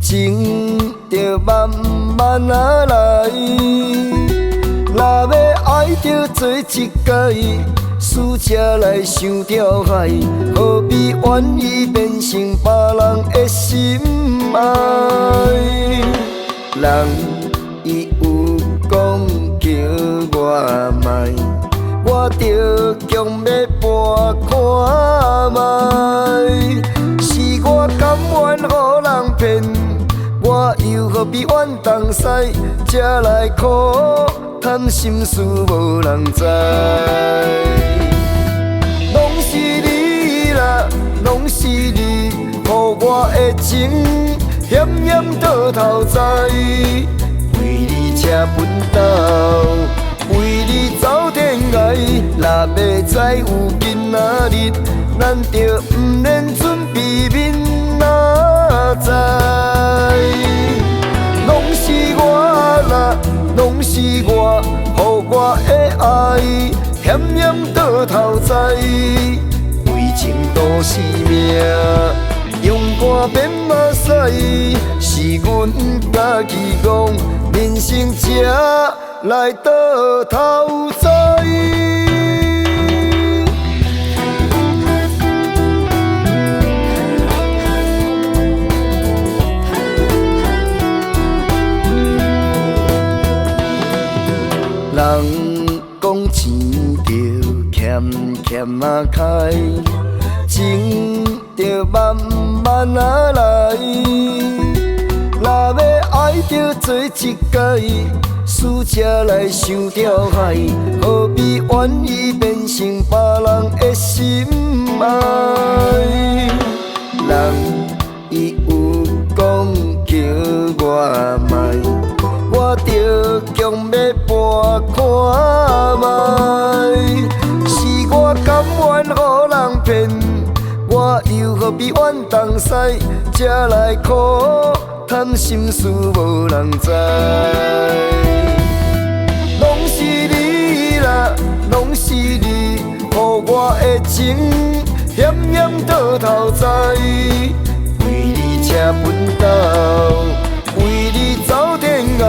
情着慢慢啊来。若要爱着做一届，输者来想着海，何必愿意变成别人的心爱？人伊有讲叫我卖，我着强要跋看卖。是我甘愿予人骗，我又何必怨东西，才来苦叹心事无人知。拢是你啦，拢是你，予我的情险险倒头栽。为你车奔斗，为你走天涯。若要再有今仔日，咱着不免准备明仔载。拢是我啦，拢是我，予我的爱险险倒头栽。为情赌生命，用肝变马屎，是阮家己讲，人生才来倒头栽。人讲钱着欠欠啊开，情着慢慢啊来。若要爱着做一届，输者来想着海，何必愿意变成别人的心爱？人伊有讲叫我卖，我着强要跋看卖。是我甘愿予人骗，我又何必怨东西，才来苦叹心事无人知。拢是你啦，拢是你，予我的情险险倒头栽。为你车奔斗，为你走天涯。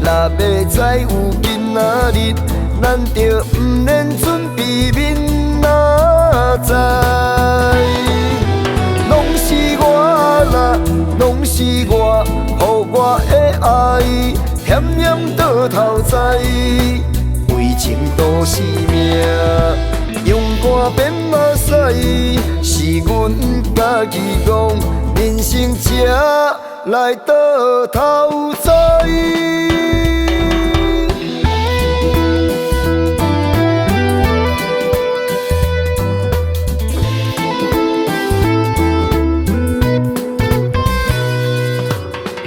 若要再有今仔日，咱着不免准备明仔载。拢是我啦，拢是我，予我的爱险险倒头栽。为情赌生命，用肝变马屎，是阮家己讲，人生才来倒头栽。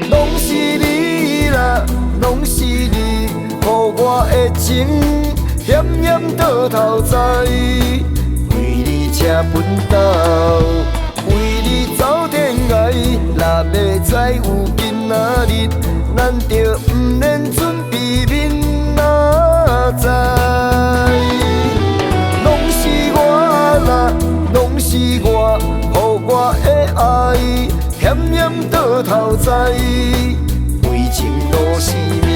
拢是你，予我的情险险倒头栽。为你车奔斗，为你走天涯。若要再有今仔日，咱着不免准备明仔载。拢是我啦，拢是我，予我的爱险险倒头栽。为情赌生命，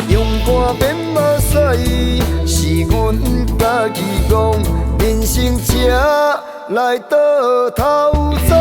用肝变马屎，是阮家己讲，人生才来倒头栽。